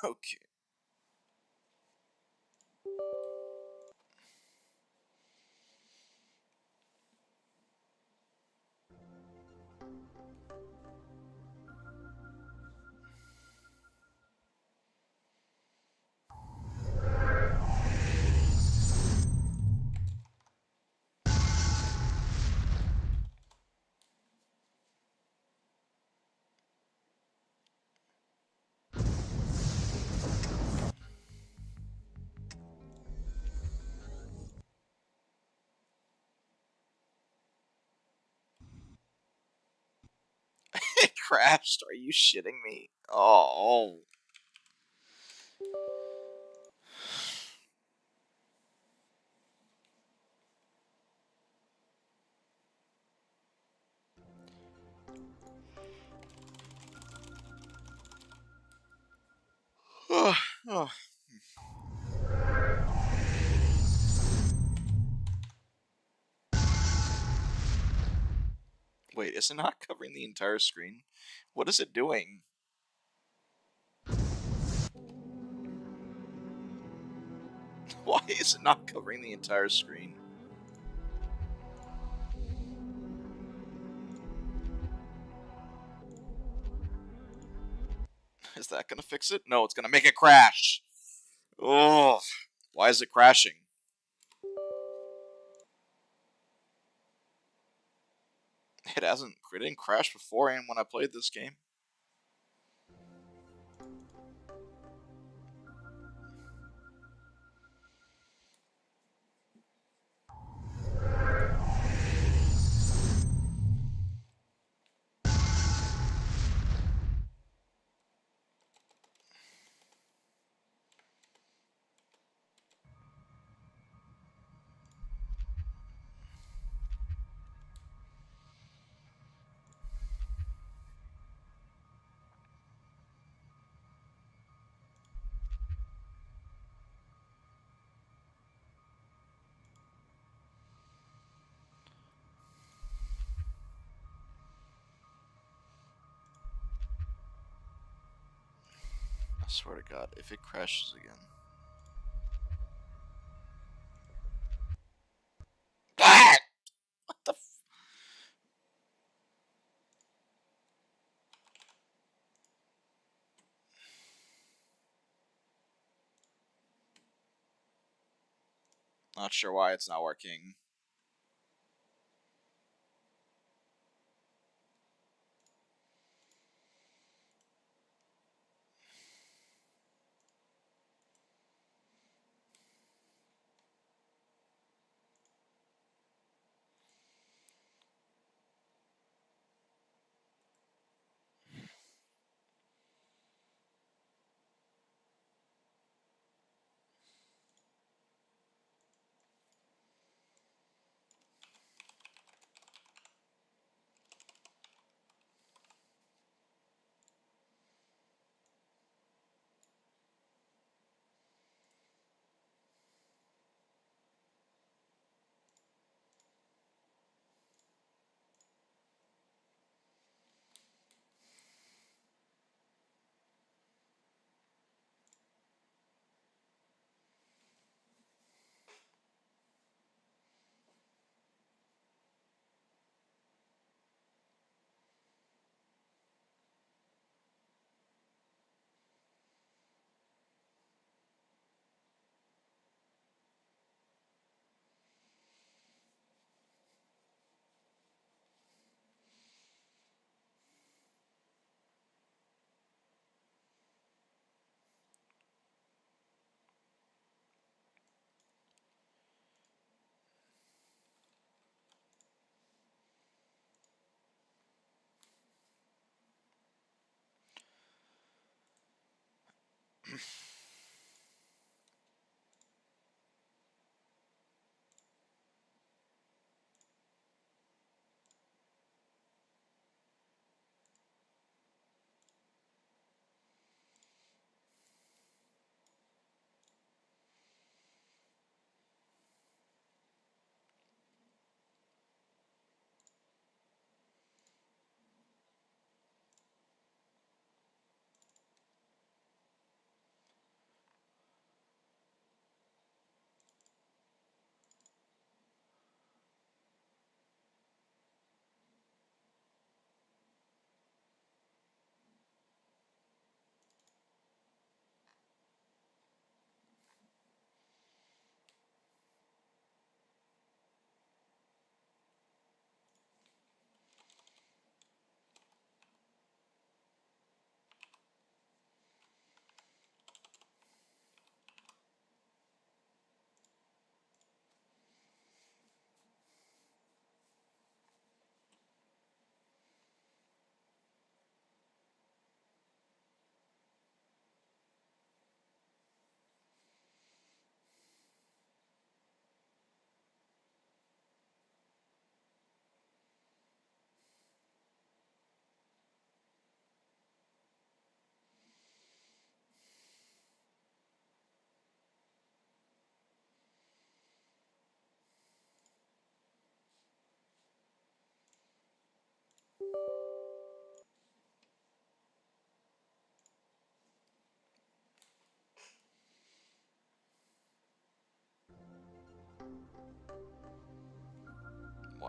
Okay. It crashed. Are you shitting me? Oh. Oh. Oh. Wait, is it not covering the entire screen? What is it doing? Why is it not covering the entire screen? Is that gonna fix it? No, it's gonna make it crash. Oh, why is it crashing? It didn't crash beforehand when I played this game. I swear to God, if it crashes again. Ah! What the Not sure why it's not working.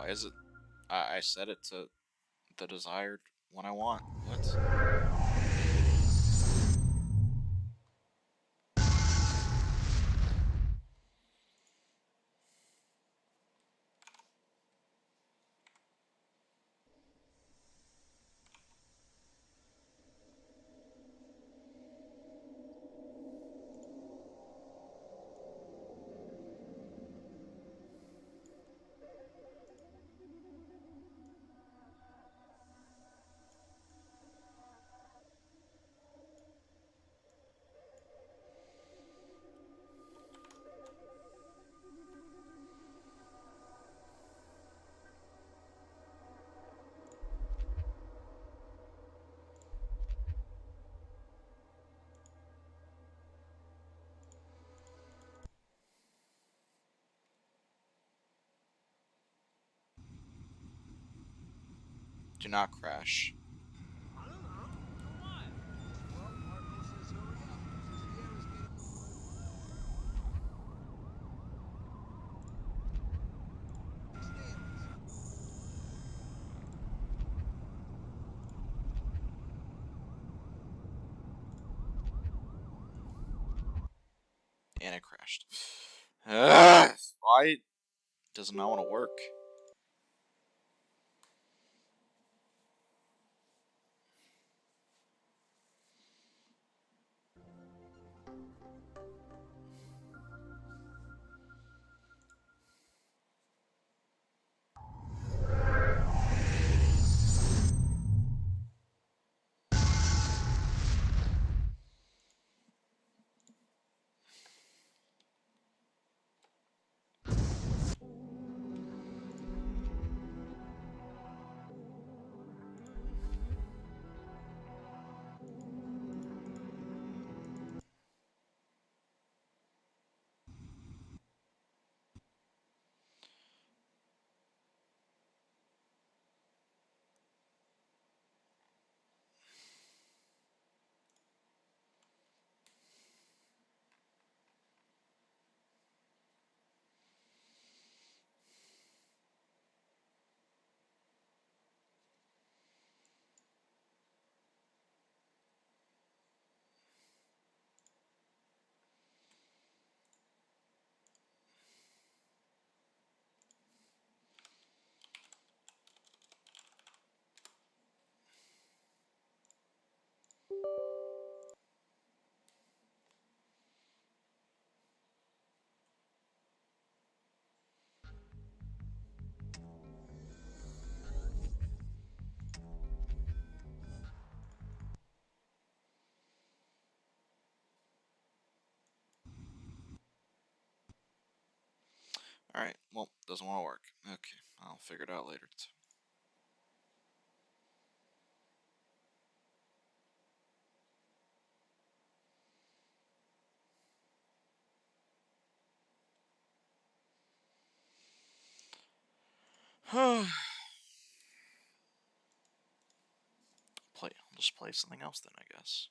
Why is it? I set it to the desired one I want. What? Do not crash. I don't know. For what? Well, Marco says hurry up. Says the air is getting... And it crashed. Why does it not want to work? Alright, well, doesn't want to work. Okay, I'll figure it out later. I'll just play something else then, I guess.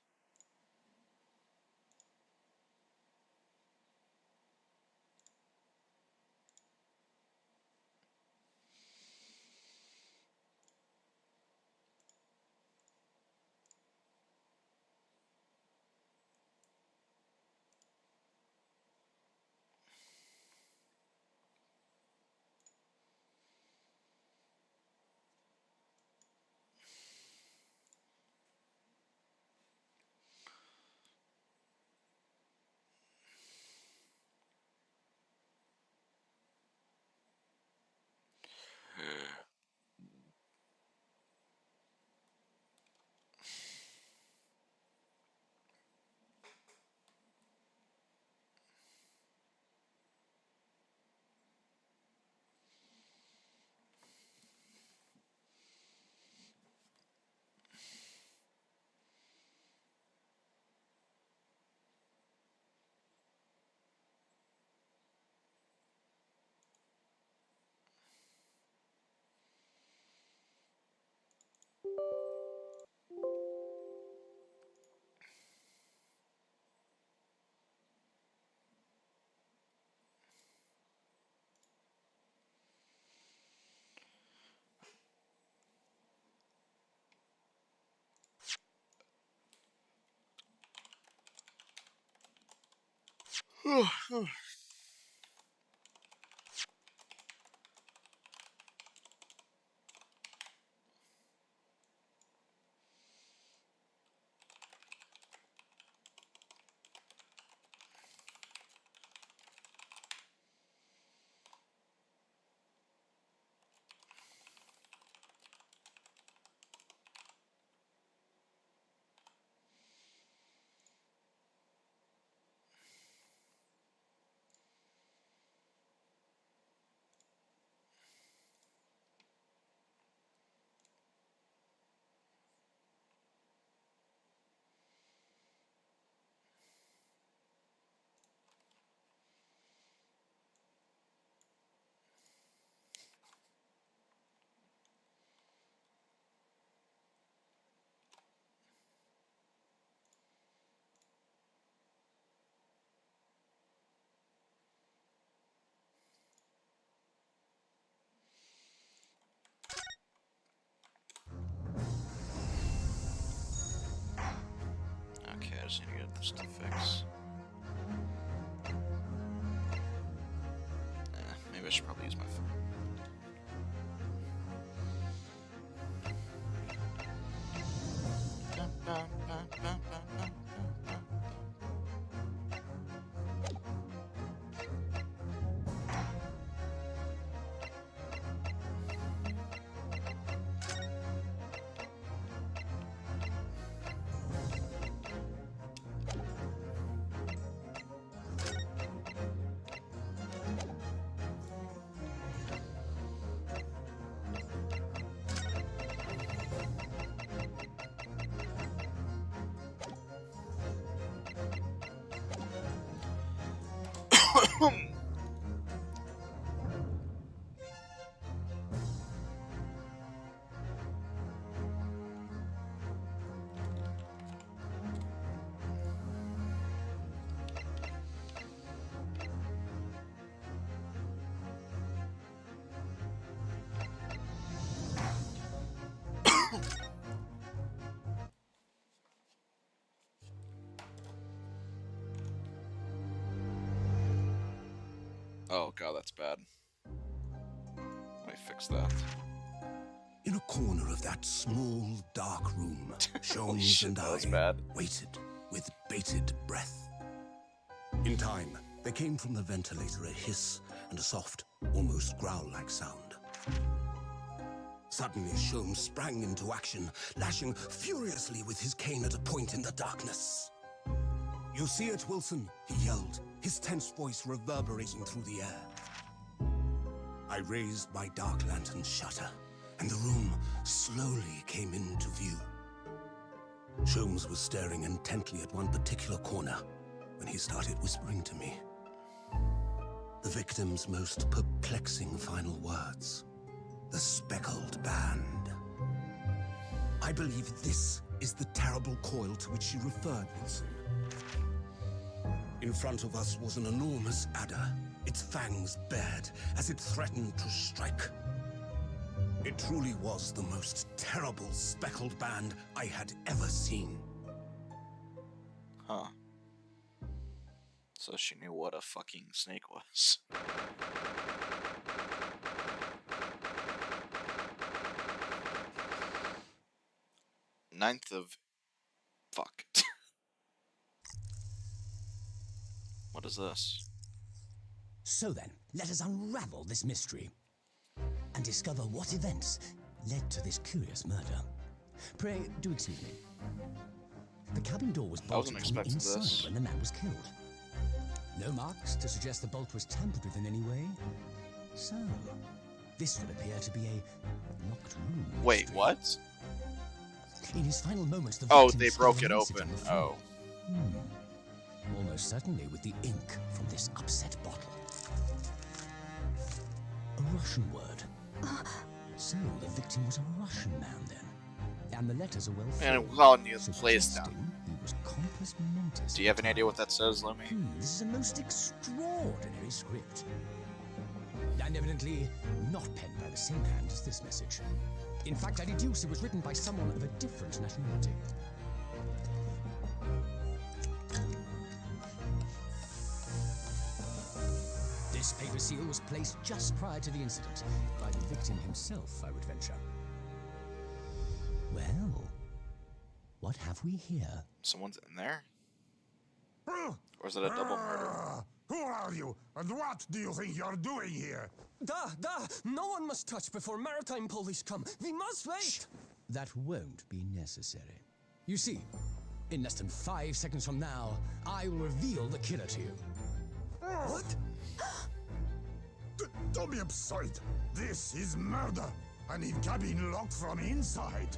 Okay, I just need to get this to fix. Maybe I should probably use my phone. Oh god, that's bad. Let me fix that. In a corner of that small, dark room, Holy Sholmes shit, and that was I bad. waited with bated breath. In time, there came from the ventilator a hiss and a soft, almost growl-like sound. Suddenly, Sholmes sprang into action, lashing furiously with his cane at a point in the darkness. "You see it, Wilson?" he yelled, his tense voice reverberating through the air. I raised my dark lantern's shutter, and the room slowly came into view. Sholmes was staring intently at one particular corner when he started whispering to me. The victim's most perplexing final words. The speckled band. I believe this is the terrible coil to which you referred, Wilson. In front of us was an enormous adder, its fangs bared as it threatened to strike. It truly was the most terrible speckled band I had ever seen. Huh. So she knew what a fucking snake was. 9th of... Fuck. What is this? So then, let us unravel this mystery and discover what events led to this curious murder. Pray, do excuse me. The cabin door was bolted from the expecting inside this. when the man was killed. No marks to suggest the bolt was tampered with in any way. So, this would appear to be a locked room. Wait, mystery. what? In his final moments, the Oh, victim they scribbled broke a it message open. on the floor. Oh. Almost certainly with the ink from this upset bottle. A Russian word. So the victim was a Russian man then. And the letters are well And formed, well, you place suggesting down. he was compos mentis. Do you have any idea what that says, Lumi? This is a most extraordinary script. And evidently not penned by the same hand as this message. In fact, I deduce it was written by someone of a different nationality. This paper seal was placed just prior to the incident by the victim himself, I would venture. Well, what have we here? Someone's in there? Or is it a double murder? Who are you, and what do you think you're doing here? No one must touch before maritime police come. We must wait. Shh. That won't be necessary. You see, in less than 5 seconds from now, I will reveal the killer to you. What? Don't be absurd. This is murder. I need cabin locked from inside.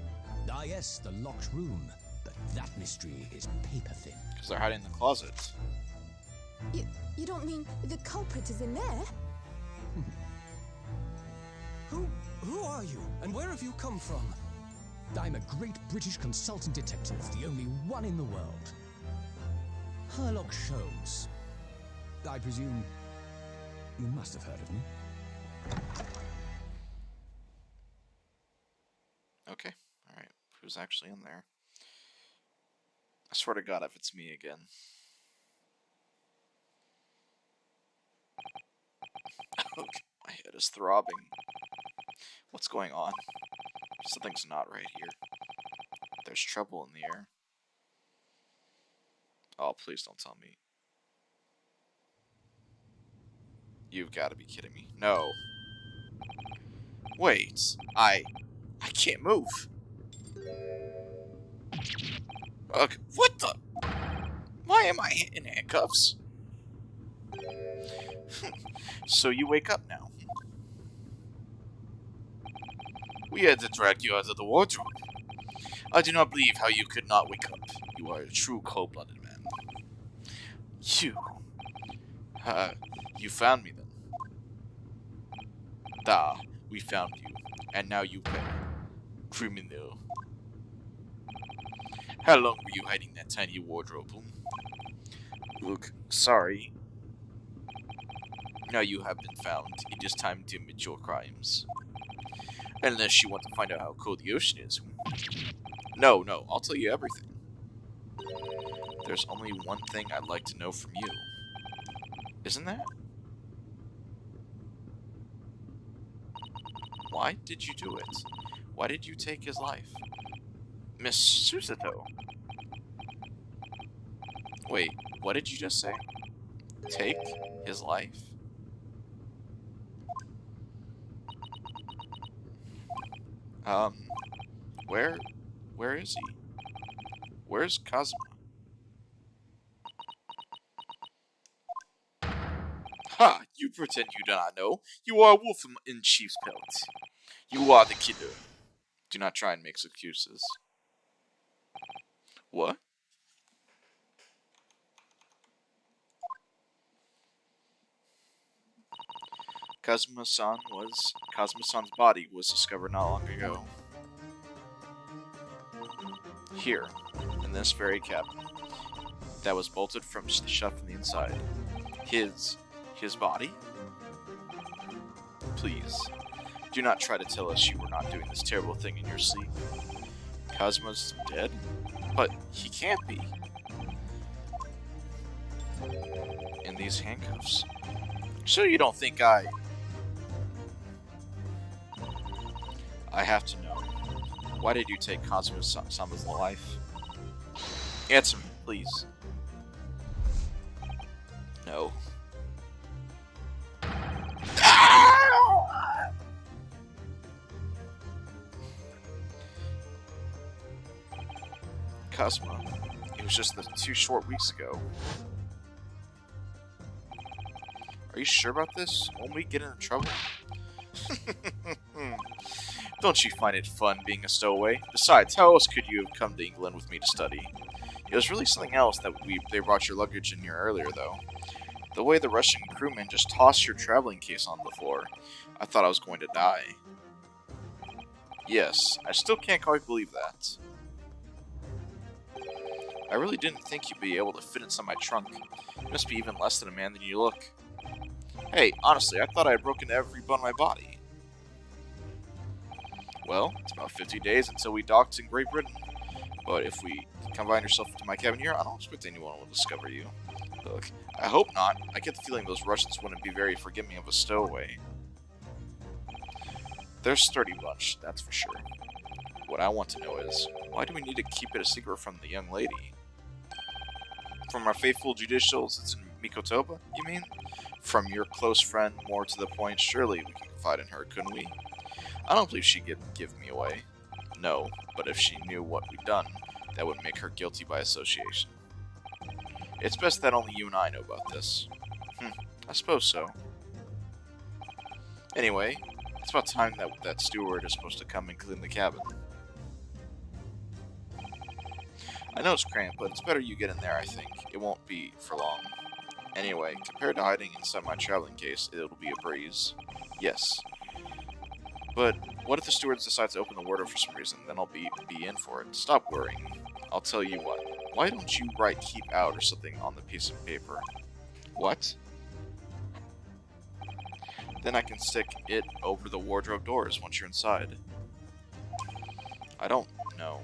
Ah yes, the locked room. But that mystery is paper thin. Because they're hiding in the closet. You don't mean the culprit is in there? Who are you, and where have you come from? I'm a great British consultant detective, the only one in the world. Sherlock Holmes. I presume you must have heard of me. Okay, alright. Who's actually in there? I swear to God if it's me again. My head is throbbing. What's going on? Something's not right here. There's trouble in the air. Oh, please don't tell me. You've got to be kidding me. No. Wait. I can't move. Okay, what the? Why am I in handcuffs? So you wake up now. We had to drag you out of the wardrobe. I do not believe how you could not wake up. You are a true cold-blooded man. You found me then. We found you, and now you pay. Criminal. How long were you hiding that tiny wardrobe? Look, sorry. Now you have been found. It is time to admit your crimes. Unless you want to find out how cold the ocean is. No, I'll tell you everything. There's only one thing I'd like to know from you. Isn't there? Why did you do it? Why did you take his life? Miss Susato. Wait, what did you just say? Take his life? Where is he? Where's Kazuma? Ha! You pretend you do not know. You are a wolf in sheep's pelt. You are the killer. Do not try and make excuses. What? Kazuma-san's body was discovered not long ago. Here, in this very cabin, that was bolted shut from the inside. His body? Please, do not try to tell us you were not doing this terrible thing in your sleep. Kazuma's dead? But he can't be. In these handcuffs. So you don't think I have to know. Why did you take Kazuma-sama's life? Answer me, please. No. Kazuma, it was just 2 short weeks ago. Are you sure about this? Won't we get into trouble? Don't you find it fun being a stowaway? Besides, how else could you have come to England with me to study? It was really something else that they brought your luggage in here earlier, though. The way the Russian crewman just tossed your traveling case on the floor, I thought I was going to die. Yes, I still can't quite believe that. I really didn't think you'd be able to fit inside my trunk. You must be even less than a man than you look. Hey, honestly, I thought I had broken every bone in my body. Well, it's about 50 days until we docked in Great Britain. But if we confine yourself into my cabin here, I don't expect anyone will discover you. Look, I hope not. I get the feeling those Russians wouldn't be very forgiving of a stowaway. They're a sturdy bunch, that's for sure. What I want to know is, why do we need to keep it a secret from the young lady? From our faithful judicials, it's in Mikotoba, you mean? From your close friend, more to the point, surely we can confide in her, couldn't we? I don't believe she'd give me away. No, but if she knew what we'd done, that would make her guilty by association. It's best that only you and I know about this. I suppose so. Anyway, it's about time that steward is supposed to come and clean the cabin. I know it's cramped, but it's better you get in there, I think. It won't be for long. Anyway, compared to hiding inside my traveling case, it'll be a breeze. Yes. But what if the steward decides to open the wardrobe for some reason? Then I'll be in for it. Stop worrying. I'll tell you what. Why don't you write "keep out" or something on the piece of paper? What? Then I can stick it over the wardrobe doors once you're inside. I don't know.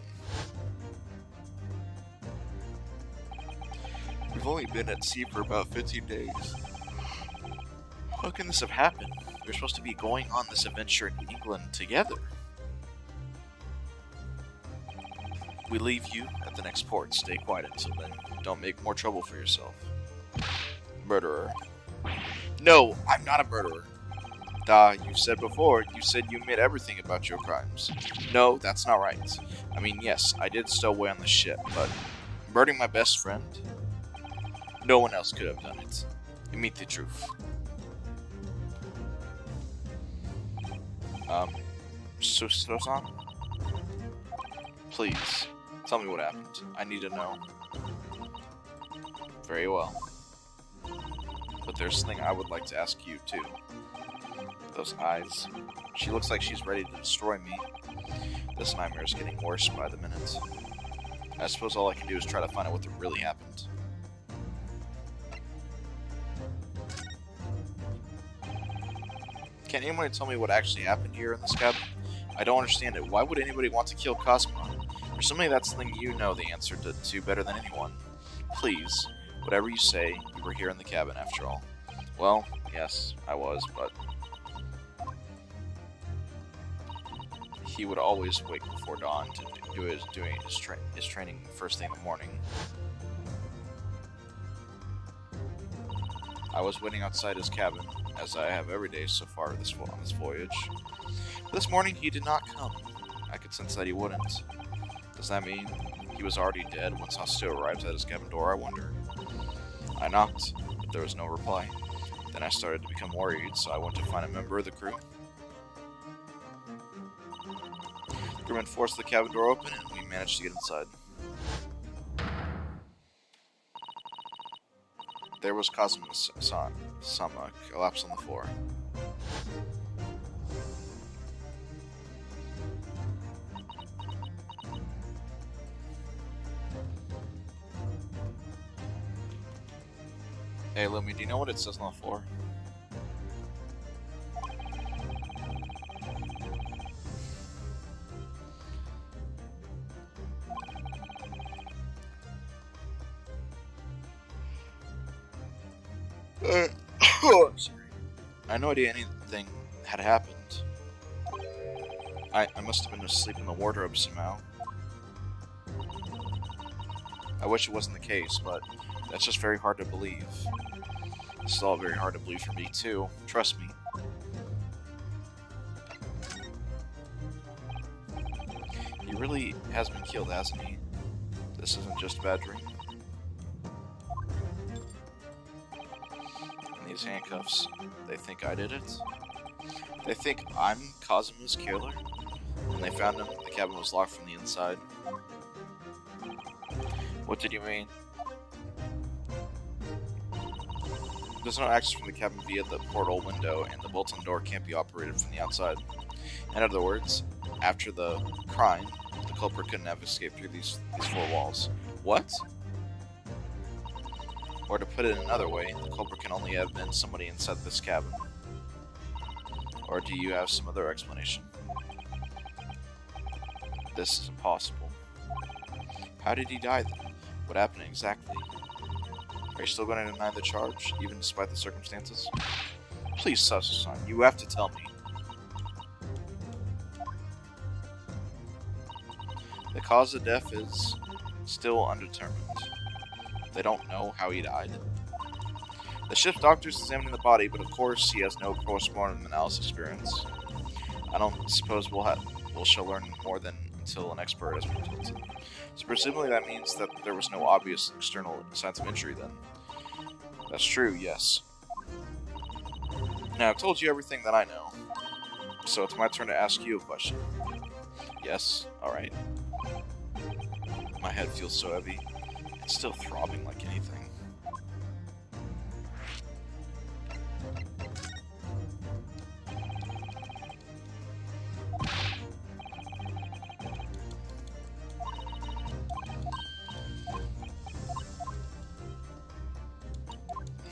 We've only been at sea for about 15 days. How can this have happened? We're supposed to be going on this adventure in England together. We leave you at the next port. Stay quiet until then. Don't make more trouble for yourself. Murderer. No, I'm not a murderer. You said before, you said you admit everything about your crimes. No, that's not right. I mean, yes, I did stow away on the ship, but murdering my best friend? No one else could have done it. Admit the truth. Susto-san? Please, tell me what happened. I need to know. Very well. But there's something I would like to ask you, too. Those eyes. She looks like she's ready to destroy me. This nightmare is getting worse by the minute. I suppose all I can do is try to find out what really happened. Can anyone tell me what actually happened here in this cabin? I don't understand it. Why would anybody want to kill Cosmo? There's something that's something you know the answer to better than anyone. Please, whatever you say, you were here in the cabin after all. Well, yes, I was, but he would always wake before dawn to do his training first thing in the morning. I was waiting outside his cabin, as I have every day so far on this voyage. But this morning he did not come. I could sense that he wouldn't. Does that mean he was already dead once Hosto arrived at his cabin door, I wonder? I knocked, but there was no reply. Then I started to become worried, so I went to find a member of the crew. The crewman forced the cabin door open, and we managed to get inside. There was Kazuma-sama collapsed on the floor. Hey Lumi, do you know what it says on the floor? I'm sorry. I had no idea anything had happened. I must have been asleep in the wardrobe somehow. I wish it wasn't the case, but that's just very hard to believe. This is all very hard to believe for me too, trust me. He really has been killed, hasn't he? This isn't just a bad dream. And these handcuffs, they think I did it? They think I'm Kazuma's killer? When they found him, the cabin was locked from the inside. What did you mean? There's no access from the cabin via the portal window, and the bolt-on door can't be operated from the outside. In other words, after the crime, the culprit couldn't have escaped through these four walls. What? Or to put it another way, the culprit can only have been somebody inside this cabin. Or do you have some other explanation? This is impossible. How did he die then? What happened exactly? Are you still going to deny the charge, even despite the circumstances? Please, Sasu-san, you have to tell me. The cause of death is still undetermined. They don't know how he died. The ship's doctor's examining the body, but of course he has no post-mortem analysis experience. I don't suppose we shall learn more than until an expert has been consulted. So presumably that means that there was no obvious external signs of injury then. That's true, yes. Now, I've told you everything that I know, so it's my turn to ask you a question. Yes? Alright. My head feels so heavy. It's still throbbing like anything.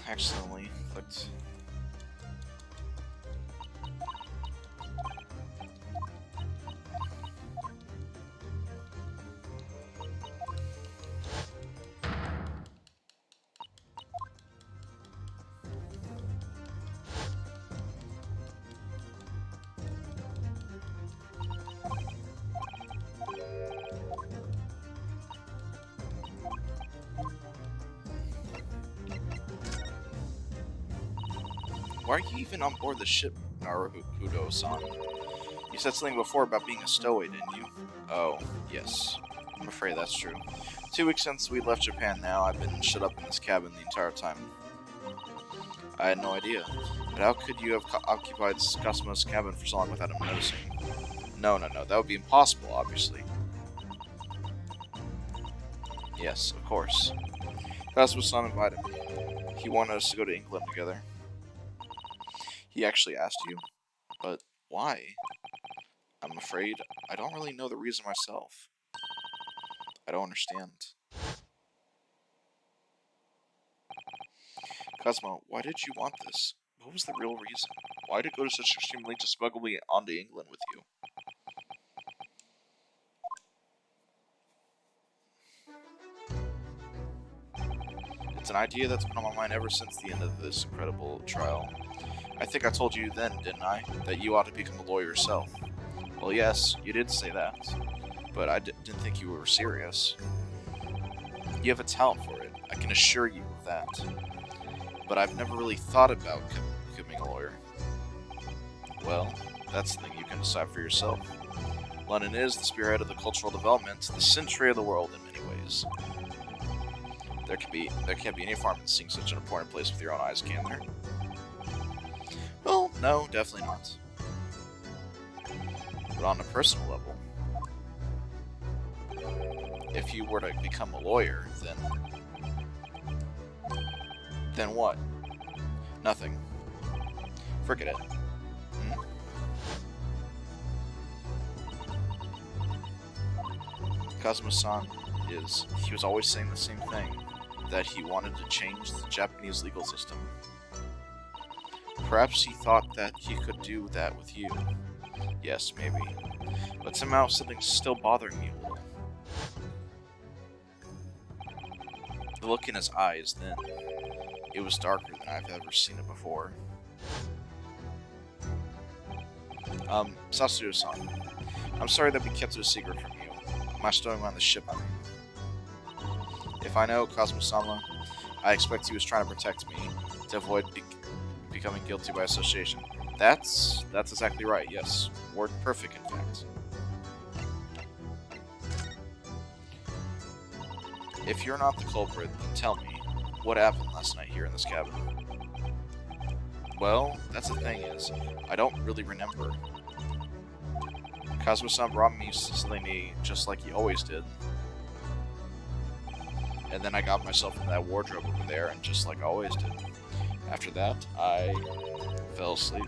Accidentally clicked. Why are you even on board the ship, Naruhodo-san? You said something before about being a stowaway, didn't you? Oh, yes. I'm afraid that's true. 2 weeks since we left Japan now, I've been shut up in this cabin the entire time. I had no idea. But how could you have occupied Kasuma's cabin for so long without him noticing? No, that would be impossible, obviously. Yes, of course. Kasuma-san invited me. He wanted us to go to England together. He actually asked you, but why? I'm afraid I don't really know the reason myself. I don't understand. Kazuma, why did you want this? What was the real reason? Why did you go to such extreme lengths to smuggle me onto England with you? It's an idea that's been on my mind ever since the end of this incredible trial. I think I told you then, didn't I, that you ought to become a lawyer yourself. Well, yes, you did say that, but I didn't think you were serious. You have a talent for it, I can assure you of that. But I've never really thought about becoming a lawyer. Well, that's the thing you can decide for yourself. London is the spearhead of the cultural development, the century of the world in many ways. There can't be any harm in seeing such an important place with your own eyes, can there? Well, no, definitely not. But on a personal level, if you were to become a lawyer, then what? Nothing. Forget it. Kazuma-san he was always saying the same thing, that he wanted to change the Japanese legal system. Perhaps he thought that he could do that with you. Yes, maybe. But somehow something's still bothering me a little. The look in his eyes then, it was darker than I've ever seen it before. Sasuro-san, I'm sorry that we kept it a secret from you. My stowing on the ship, I mean. If I know Kazuma-sama, I expect he was trying to protect me, to avoid becoming guilty by association. That's exactly right, yes. Word perfect, in fact. If you're not the culprit, then tell me, what happened last night here in this cabin? Well, that's the thing is, I don't really remember. Kazuma-san brought me Sicily just like he always did. And then I got myself in that wardrobe over there, and just like I always did. After that, I fell asleep.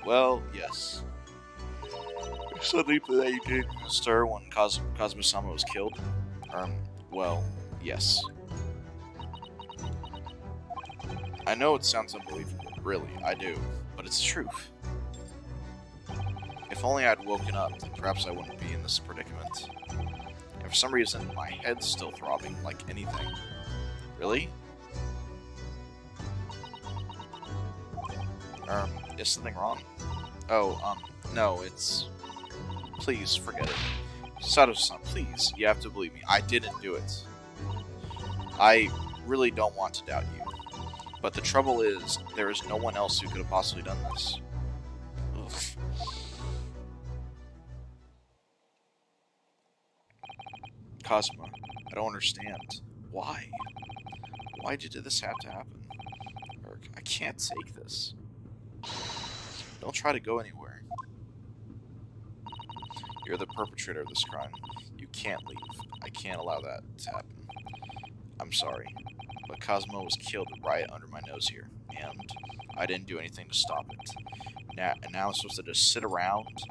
Well, yes. Suddenly that you did stir when Kazuma-sama was killed? Well, yes. I know it sounds unbelievable, really, I do, but it's the truth. If only I'd woken up, then perhaps I wouldn't be in this predicament. And For some reason, my head's still throbbing like anything. Really? Is something wrong? Oh, no, it's... Please, forget it. Sato-san, please, you have to believe me. I didn't do it. I really don't want to doubt you. But the trouble is, there is no one else who could have possibly done this. Ugh. Cosmo, I don't understand. Why? Why did this have to happen? Erk, I can't take this. Don't try to go anywhere. You're the perpetrator of this crime. You can't leave. I can't allow that to happen. I'm sorry, but Cosmo was killed right under my nose here, and I didn't do anything to stop it. Now I'm supposed to just sit around,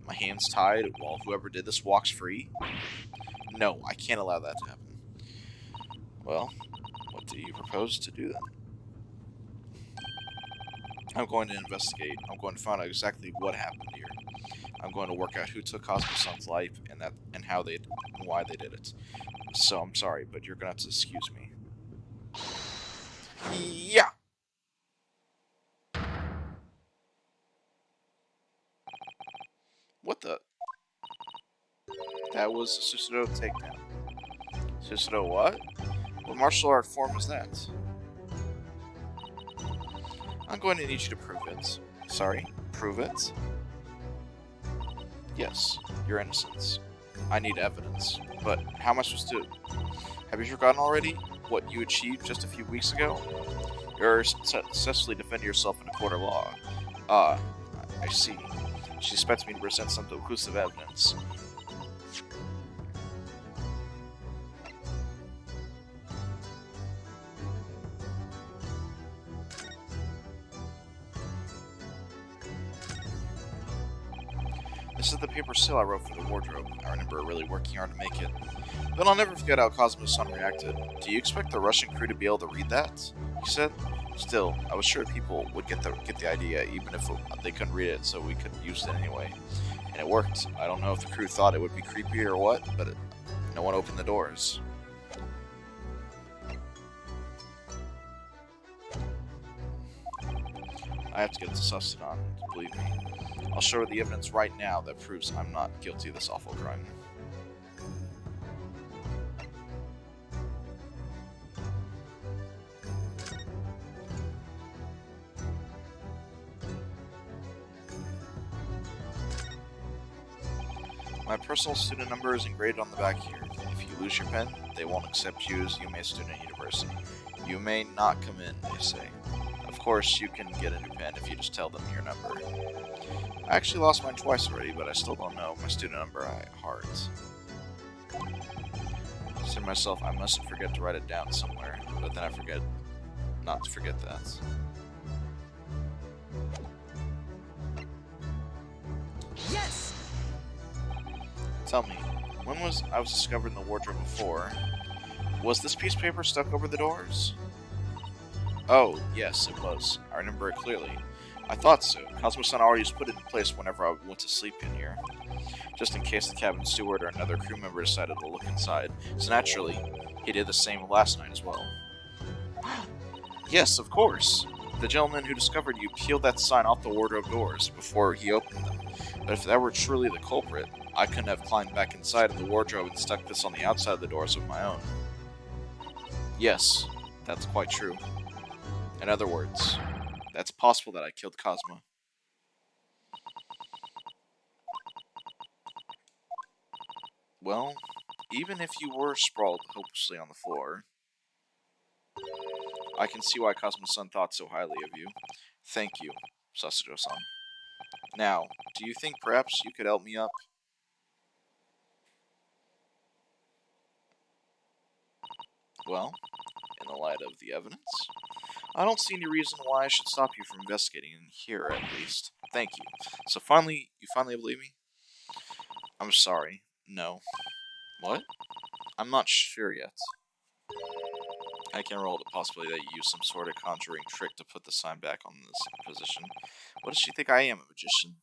my hands tied, while whoever did this walks free? No, I can't allow that to happen. Well, what do you propose to do then? I'm going to investigate. I'm going to find out exactly what happened here. I'm going to work out who took Cosmo-san's life and how they and why they did it. So I'm sorry, but you're gonna have to excuse me. Yeah. What the? That was a Susudo takedown. Susudo what? What martial art form is that? I'm going to need you to prove it. Sorry, prove it? Yes, your innocence. I need evidence. But how am I supposed to... Have you forgotten already what you achieved just a few weeks ago? You're successfully defending yourself in a court of law. Ah, I see. She expects me to present some conclusive evidence. This is the paper seal I wrote for the wardrobe. I remember really working hard to make it. But I'll never forget how Cosmo-san reacted. Do you expect the Russian crew to be able to read that? He said. Still, I was sure people would get the idea, even if they couldn't read it, so we could use it anyway. And it worked. I don't know if the crew thought it would be creepy or what, but no one opened the doors. I have to get this Susted on, believe me. I'll show her the evidence right now that proves I'm not guilty of this awful crime. My personal student number is engraved on the back here. If you lose your pen, they won't accept you as Yume student at university. You may not come in, they say. Of course, you can get a new pen if you just tell them your number. I actually lost mine twice already, but I still don't know my student number by heart. I said to myself, I mustn't forget to write it down somewhere, but then I forget not to forget that. Yes! Tell me, when I was discovered in the wardrobe before? Was this piece of paper stuck over the doors? Oh, yes, it was. I remember it clearly. I thought so. Cosmo-san already just put it in place whenever I went to sleep in here. Just in case the cabin steward or another crew member decided to look inside. So naturally, he did the same last night as well. Yes, of course. The gentleman who discovered you peeled that sign off the wardrobe doors before he opened them. But if that were truly the culprit, I couldn't have climbed back inside of the wardrobe and stuck this on the outside of the doors of my own. Yes, that's quite true. In other words, that's possible that I killed Cosmo. Well, even if you were sprawled hopelessly on the floor, I can see why Cosmo-san thought so highly of you. Thank you, Sasudo-san. Now, do you think perhaps you could help me up? Well, in the light of the evidence, I don't see any reason why I should stop you from investigating here, at least. Thank you. So you finally believe me? I'm sorry. No. What? I'm not sure yet. I can roll the possibility that you use some sort of conjuring trick to put the sign back on this position. What does she think I am, a magician?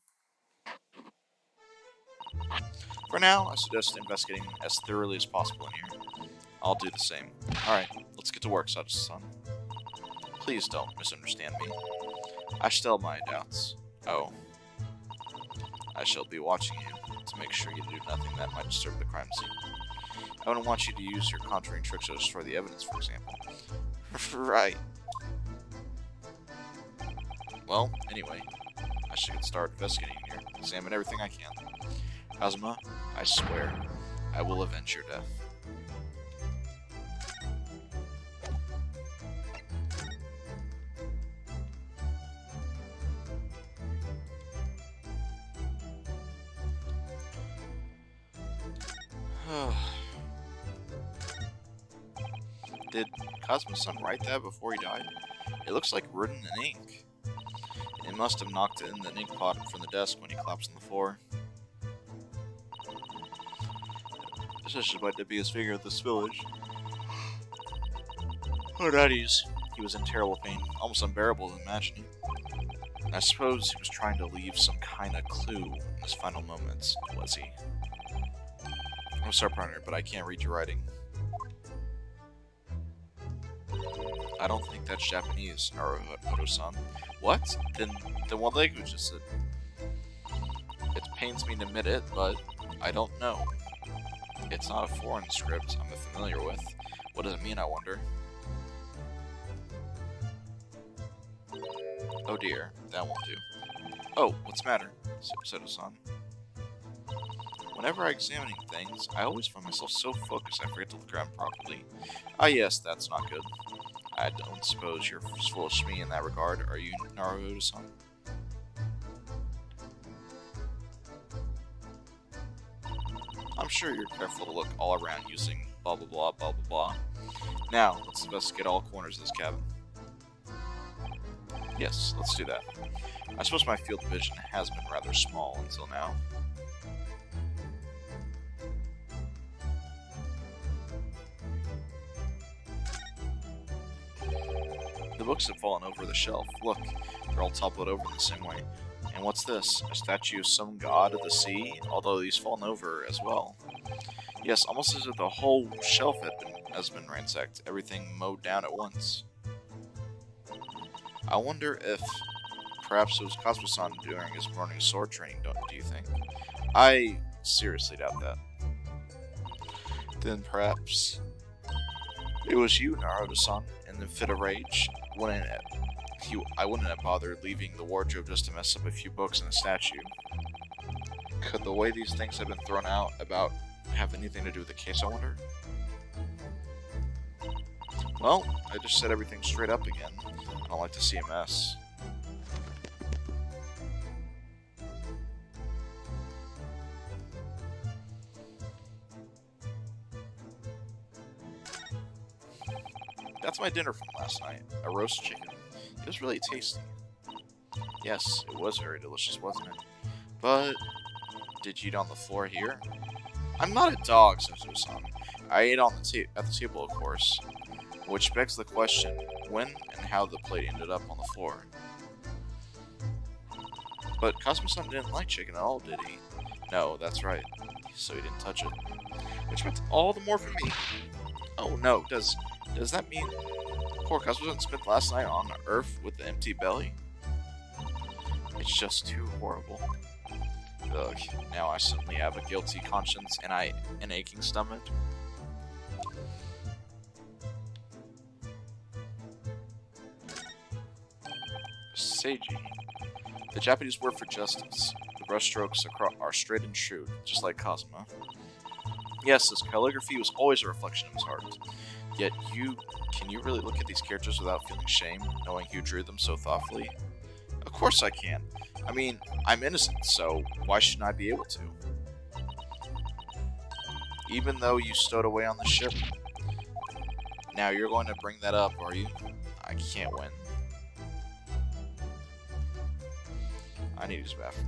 For now, I suggest investigating as thoroughly as possible in here. I'll do the same. Alright, let's get to work, Sato-san. Please don't misunderstand me. I still have my doubts. Oh. I shall be watching you to make sure you do nothing that might disturb the crime scene. I wouldn't want you to use your conjuring tricks to destroy the evidence, for example. Right. Well, anyway, I should get started investigating here. Examine everything I can. Kazuma, I swear, I will avenge your death. Did Kazuma-san write that before he died? It looks like written in ink. It must have knocked it in the ink pot from the desk when he collapsed on the floor. Especially by Debia's figure at this village. Lord Hades, he was in terrible pain, almost unbearable to imagine. I suppose he was trying to leave some kind of clue in his final moments, was he? I'm sorry, partner, but I can't read your writing. I don't think that's Japanese, Naruto-san. What? Then what language is it? It pains me to admit it, but I don't know. It's not a foreign script I'm familiar with. What does it mean, I wonder? Oh dear, that won't do. Oh, what's the matter? Sato-san. Whenever I'm examining things, I always find myself so focused I forget to look around properly. Ah yes, that's not good. I don't suppose you're as foolish as me in that regard, are you, Naruto-san? I'm sure you're careful to look all around using blah blah blah blah blah blah. Now, let's investigate all corners of this cabin. Yes, let's do that. I suppose my field of vision has been rather small until now. The books have fallen over the shelf. Look, they're all toppled over in the same way. And what's this? A statue of some god of the sea? Although these fallen over as well. Yes, almost as if the whole shelf has been ransacked. Everything mowed down at once. I wonder if perhaps it was Kazuma-san during his morning sword training, do you think? I seriously doubt that. Then perhaps it was you, Naruto-san, in the fit of rage. I wouldn't have bothered leaving the wardrobe just to mess up a few books and a statue. Could the way these things have been thrown out about have anything to do with the case, I wonder? Well, I just set everything straight up again. I don't like to see a mess. That's my dinner from last night, a roast chicken. It was really tasty. Yes, it was very delicious, wasn't it? But did you eat on the floor here? I'm not a dog, Sato-san. I ate on the at the table, of course. Which begs the question, when and how the plate ended up on the floor. But Kazuma-san didn't like chicken at all, did he? No, that's right. So he didn't touch it. Which meant all the more for me. Oh no, does that mean poor Kazuma-san spent last night on Earth with an empty belly? It's just too horrible. Ugh, now I suddenly have a guilty conscience and an aching stomach. Seiji. The Japanese word for justice. The brushstrokes are straight and true, just like Kazuma. Yes, his calligraphy was always a reflection of his heart. Yet can you really look at these characters without feeling shame, knowing you drew them so thoughtfully? Of course I can. I mean, I'm innocent, so why shouldn't I be able to? Even though you stowed away on the ship. Now you're going to bring that up, are you? I can't win. I need to use the bathroom.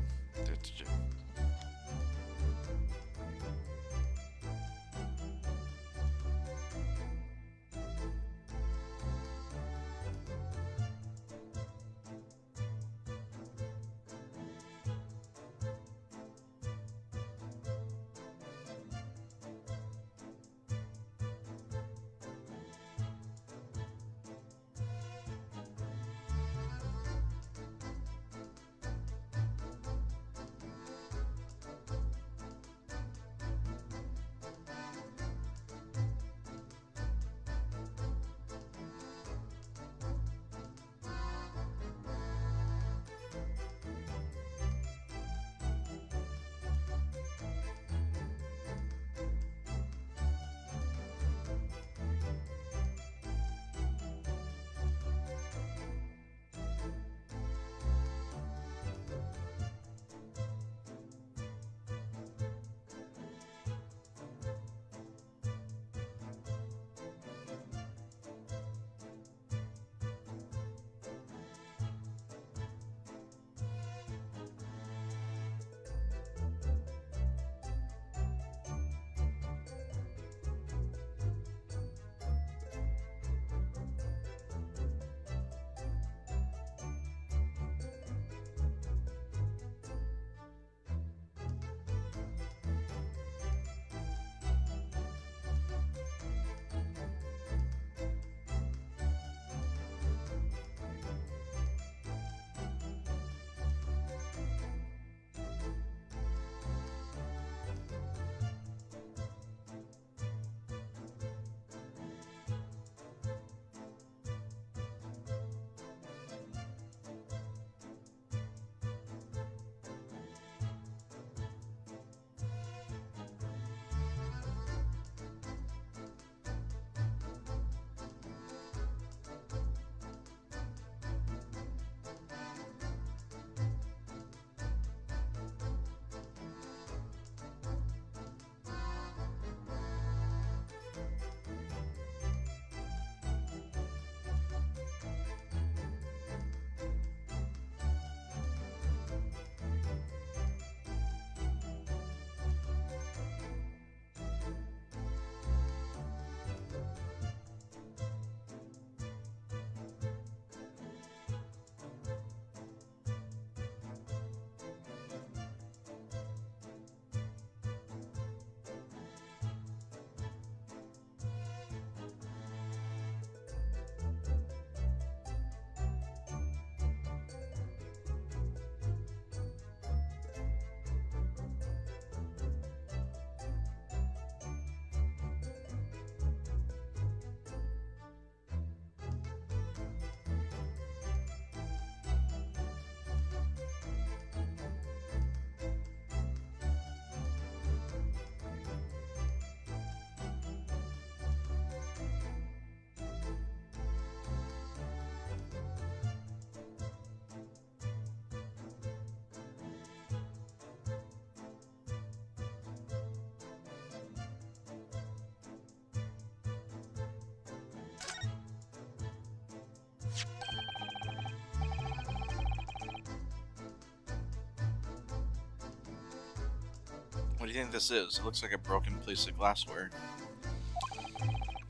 What do you think this is? It looks like a broken piece of glassware.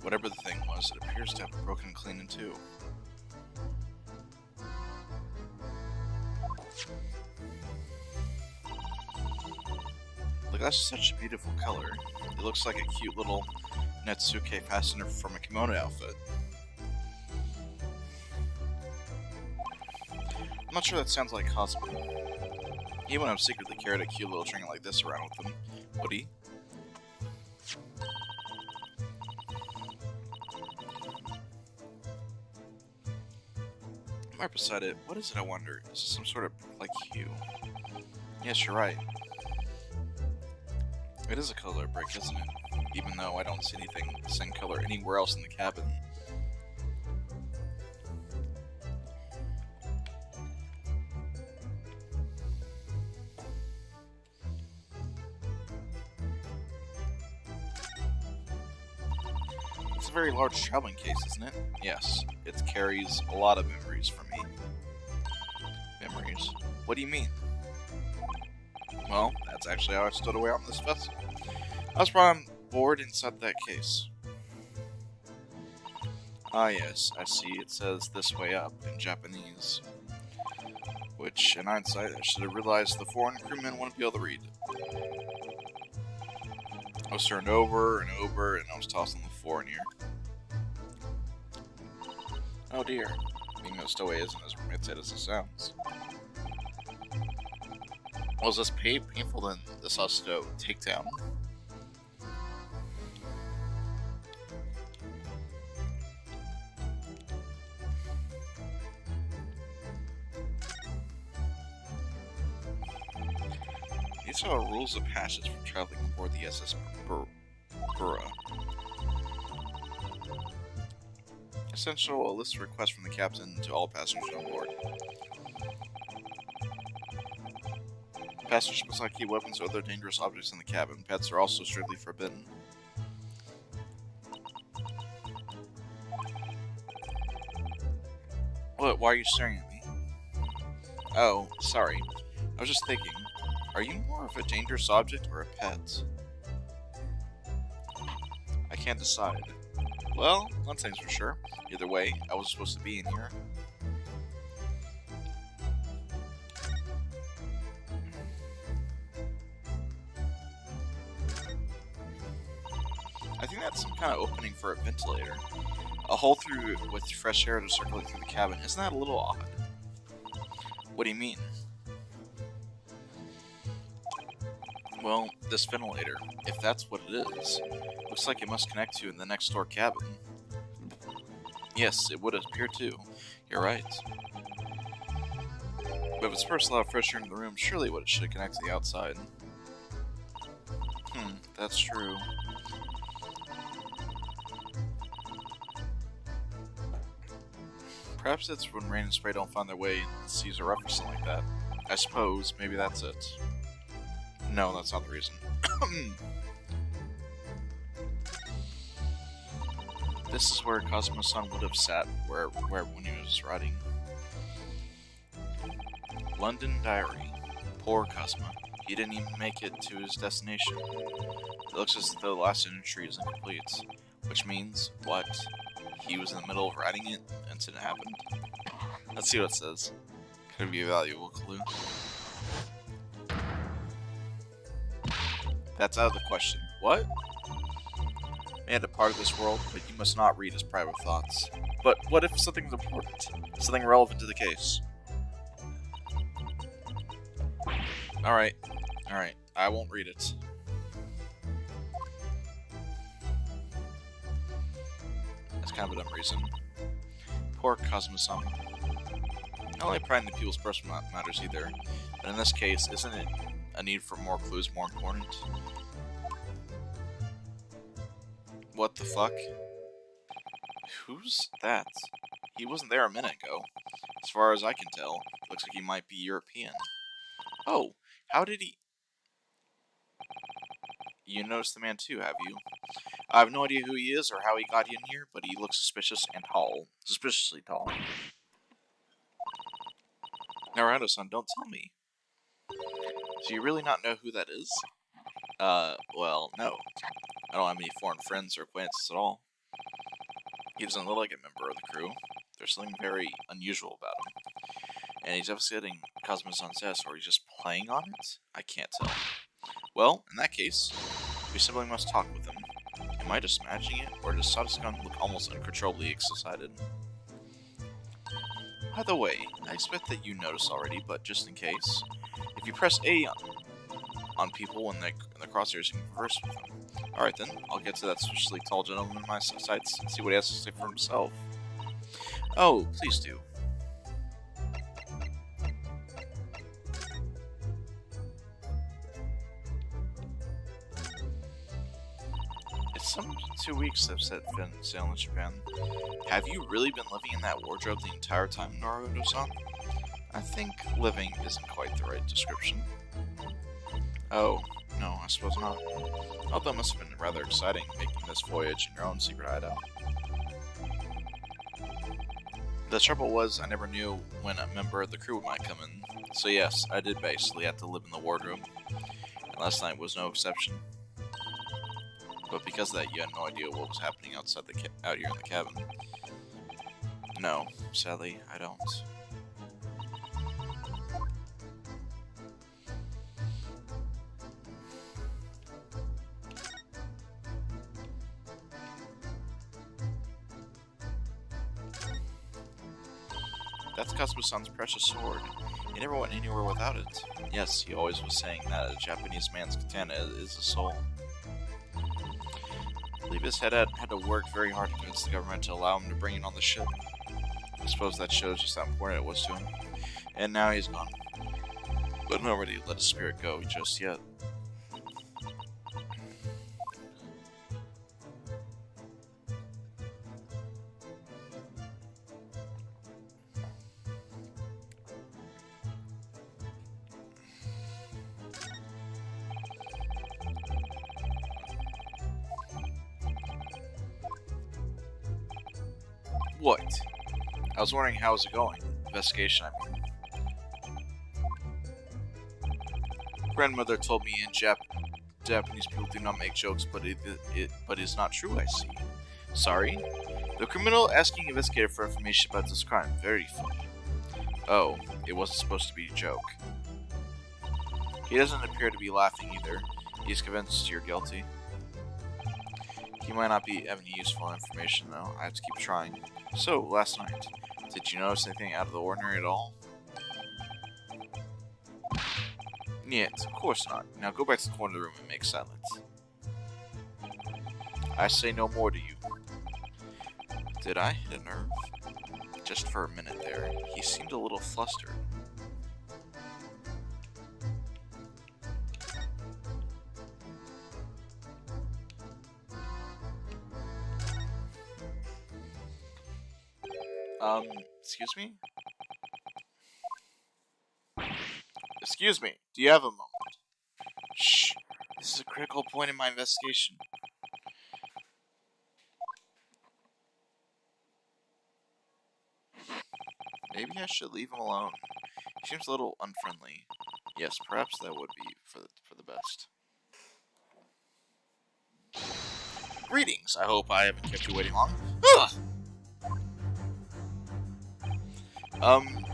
Whatever the thing was, it appears to have broken clean in two. Look, that's such a beautiful color. It looks like a cute little Netsuke fastener from a kimono outfit. I'm not sure that sounds like Cosmo. He wouldn't have secretly carried a cute little trinket like this around with him, would he? Right beside it, what is it, I wonder? Is this some sort of like hue? Yes, you're right. It is a color brick, isn't it? Even though I don't see anything the same color anywhere else in the cabin. It's a very large traveling case, isn't it? Yes, it carries a lot of memories for me. Memories? What do you mean? Well, that's actually how I stood away on this vessel. I was brought on board inside that case. Ah yes, I see. It says "this way up" in Japanese. Which, in hindsight, I should have realized the foreign crewmen wouldn't be able to read. I was turned over and over, and I was tossed on the floor in here. Oh dear. Being a stowaway isn't as romantic as it sounds. Was this painful than the Susto takedown? These are the rules of passage for traveling aboard the SS Bura. Essential, a list of requests from the captain to all passengers on board. Passengers must not keep weapons or other dangerous objects in the cabin. Pets are also strictly forbidden. What? Why are you staring at me? Oh, sorry. I was just thinking, are you more of a dangerous object or a pet? I can't decide. Well, one thing's for sure. Either way, I was supposed to be in here. I think that's some kind of opening for a ventilator. A hole through with fresh air to circulate through the cabin. Isn't that a little odd? What do you mean? Well, this ventilator, if that's what it is, looks like it must connect to the next door cabin. Yes, it would appear to. You're right. But if it's supposed to allow fresh air into the room, surely it should connect to the outside. That's true. Perhaps it's when rain and spray don't find their way in the seas or rough or something like that. I suppose, maybe that's it. No, that's not the reason. This is where Cosmo-san would have sat when he was writing. London Diary. Poor Cosmo. He didn't even make it to his destination. It looks as though the last entry is incomplete. Which means, what? He was in the middle of writing it, and incident happened. Let's see what it says. Could be a valuable clue. That's out of the question. What? Man, a part of this world, but you must not read his private thoughts. But what if something's important? Something relevant to the case? Alright. Alright. I won't read it. That's kind of a dumb reason. Poor Cosmo-san. Not only prying into people's personal matters either, but in this case, isn't it a need for more clues more important? What the fuck? Who's that? He wasn't there a minute ago. As far as I can tell, looks like he might be European. Oh, how did he... You noticed the man too, have you? I have no idea who he is or how he got in here, but he looks suspicious and tall. Suspiciously tall. Naruto-san, don't tell me. Do you really not know who that is? Well, no. I don't have any foreign friends or acquaintances at all. He doesn't look like a member of the crew. There's something very unusual about him. And he's devastating Cosmo-san's S, or he's just playing on it? I can't tell. Well, in that case, we simply must talk with him. Am I just imagining it, or does Sadasan look almost uncontrollably excited? By the way, I expect that you noticed already, but just in case, if you press A on people when they're in the crosshairs, you can converse with them. Alright then, I'll get to that suspiciously tall gentleman in my sights and see what he has to say for himself. Oh, please do. It's some 2 weeks I've set sail in Japan. Have you really been living in that wardrobe the entire time, Naruto-san? I think living isn't quite the right description. Oh, no, I suppose not. Although it must have been rather exciting making this voyage in your own secret hideout. The trouble was, I never knew when a member of the crew might come in. So yes, I did basically have to live in the wardrobe. And last night was no exception. But because of that, you had no idea what was happening outside out here in the cabin. No, sadly, I don't. That's Cosmo-san's precious sword. He never went anywhere without it. Yes, he always was saying that a Japanese man's katana is a soul. I believe his head had to work very hard to convince the government to allow him to bring it on the ship. I suppose that shows just how important it was to him. And now he's gone. But nobody let his spirit go just yet. What? I was wondering how was it going? Investigation, I mean. Grandmother told me in Japanese people do not make jokes, but it's not true, I see. Sorry? The criminal asking investigator for information about this crime. Very funny. Oh, it wasn't supposed to be a joke. He doesn't appear to be laughing either. He's convinced you're guilty. He might not be having any useful information, though. I have to keep trying. So, last night, did you notice anything out of the ordinary at all? Yet, of course not. Now go back to the corner of the room and make silence. I say no more to you. Did I hit a nerve? Just for a minute there, he seemed a little flustered. Excuse me? Excuse me, do you have a moment? Shh, this is a critical point in my investigation. Maybe I should leave him alone. He seems a little unfriendly. Yes, perhaps that would be for the best. Greetings, I hope I haven't kept you waiting long. Ugh!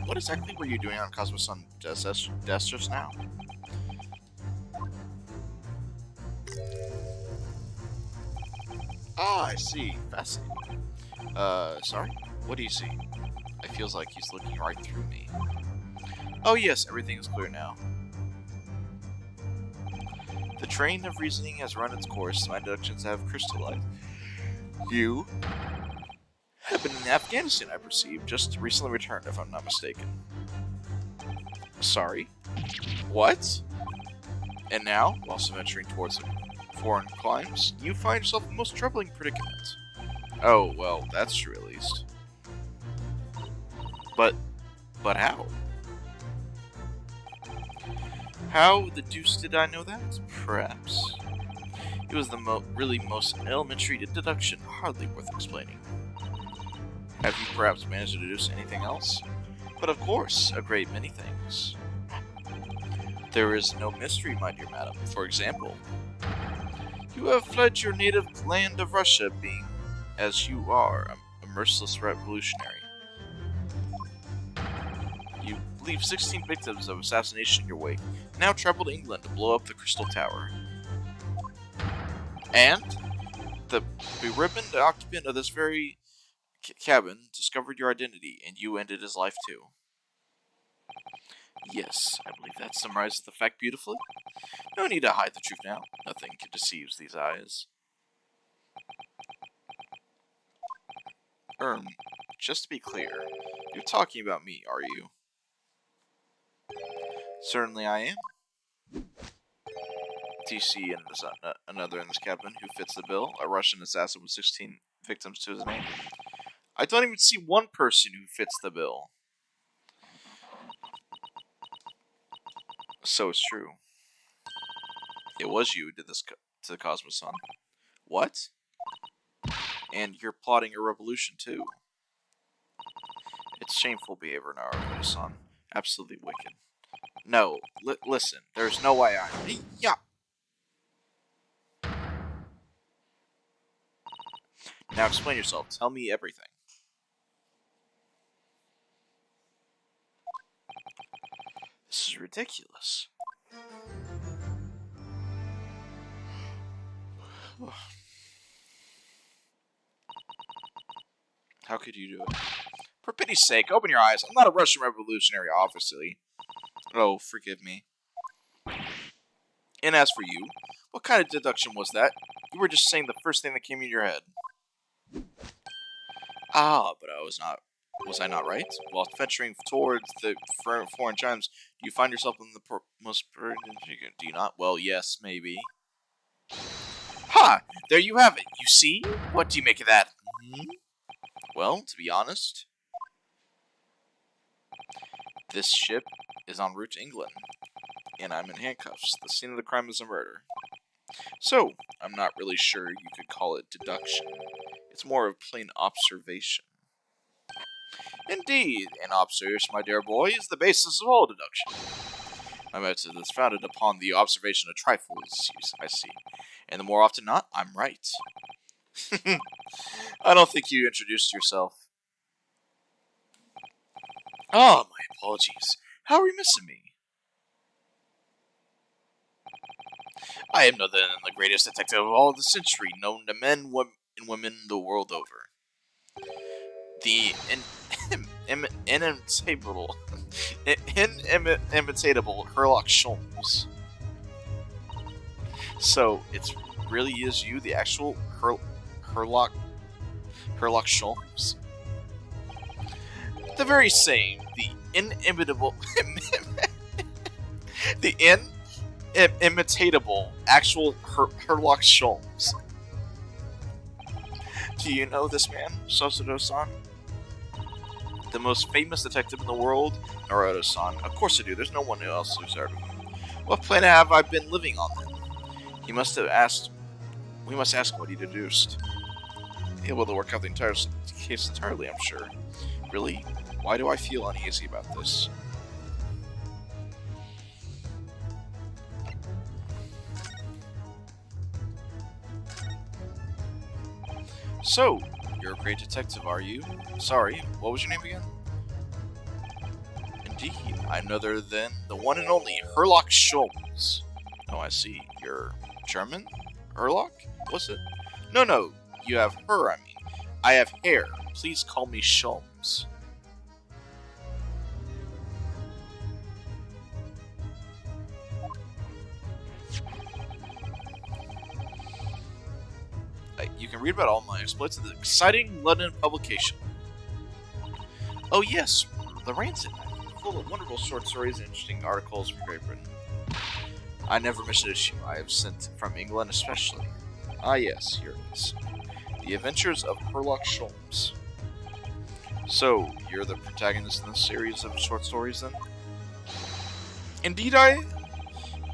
What exactly were you doing on Cosmo-san's desk just now? Ah, I see. Fascinating. Sorry? What do you see? It feels like he's looking right through me. Oh yes, everything is clear now. The train of reasoning has run its course, my deductions have crystallized. You have been in Afghanistan, I perceive, just recently returned, if I'm not mistaken. Sorry? What? And now, whilst venturing towards foreign climes, you find yourself in the most troubling predicament. Oh, well, that's true at least. But how? How the deuce did I know that? Perhaps. It It was the really most elementary deduction, hardly worth explaining. Have you perhaps managed to deduce anything else? But of course, a great many things. There is no mystery, my dear madam. For example, you have fled your native land of Russia, being, as you are, a merciless revolutionary. You leave 16 victims of assassination in your wake, and now travel to England to blow up the Crystal Tower. And the beribboned occupant of this very cabin discovered your identity, and you ended his life too. Yes, I believe that summarizes the fact beautifully. No need to hide the truth now. Nothing can deceive these eyes. Just to be clear, you're talking about me, are you? Certainly I am. Do you see another in this cabin who fits the bill? A Russian assassin with 16 victims to his name? I don't even see one person who fits the bill. So it's true. It was you who did this to the Cosmoson. What? And you're plotting a revolution too. It's shameful behavior, Naruto-san. Absolutely wicked. No, listen. There's no way I... Yeah. Now explain yourself. Tell me everything. This is ridiculous. How could you do it? For pity's sake, open your eyes. I'm not a Russian revolutionary, obviously. Oh, forgive me. And as for you, what kind of deduction was that? You were just saying the first thing that came in your head. Ah, but I was not. Was I not right? While venturing towards the foreign chimes, do you find yourself in the most... Do you not? Well, yes, maybe. Ha! There you have it. You see? What do you make of that? Well, to be honest, this ship is en route to England, and I'm in handcuffs. The scene of the crime is a murder. So, I'm not really sure you could call it deduction. It's more of plain observation. Indeed, an observation, my dear boy, is the basis of all deduction. My method is founded upon the observation of trifles, I see. And the more often not, I'm right. I don't think you introduced yourself. Oh, my apologies. How are you missing me? I am no other than the greatest detective of all the century, known to men and women the world over. The inimitable Sherlock Holmes. So, it really is you, the actual Sherlock Holmes? The very same, the inimitable, the imitatable actual Sherlock Holmes. Do you know this man, Sosuro-san? The most famous detective in the world, Naruto-san. Of course I do, there's no one else who's heard of him. What planet have I been living on then? He must have asked... We must ask what he deduced. Able to work out the entire case entirely, I'm sure. Really? Why do I feel uneasy about this? So, you're a great detective, are you? Sorry, what was your name again? Indeed, I'm no other than the one and only Sherlock Holmes. Oh, I see. You're German? Sherlock? What's it? No, you have her, I mean. I have hair. Please call me Holmes. You can read about all my exploits in the exciting London publication. Oh yes, the Rancid, full of wonderful short stories and interesting articles from Great Britain. I never miss an issue. I have sent from England especially. Ah yes, here it is. The Adventures of Sherlock Holmes. So, you're the protagonist in this series of short stories then? Indeed I...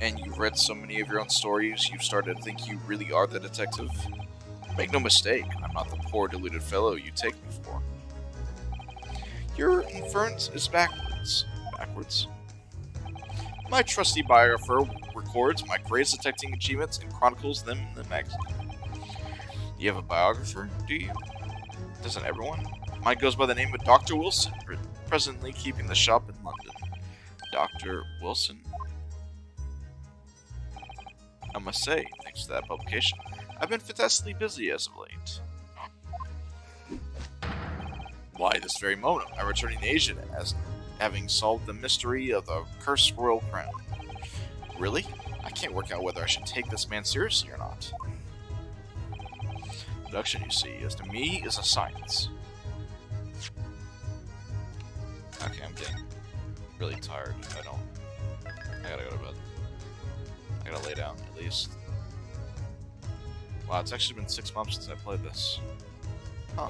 And you've read so many of your own stories, you've started to think you really are the detective? Make no mistake, I'm not the poor, deluded fellow you take me for. Your inference is backwards. Backwards? My trusty biographer records my greatest detecting achievements and chronicles them in the magazine. You have a biographer, do you? Doesn't everyone? Mine goes by the name of Dr. Wilson, presently keeping the shop in London. Dr. Wilson? I must say, thanks to that publication, I've been fantastically busy as of late. Why, this very moment, I'm returning to Asia as having solved the mystery of the cursed royal crown. Really? I can't work out whether I should take this man seriously or not. Deduction, you see, as to me, is a science. Okay, I'm getting really tired. I gotta go to bed. I gotta lay down, at least. Wow, it's actually been 6 months since I played this. Huh.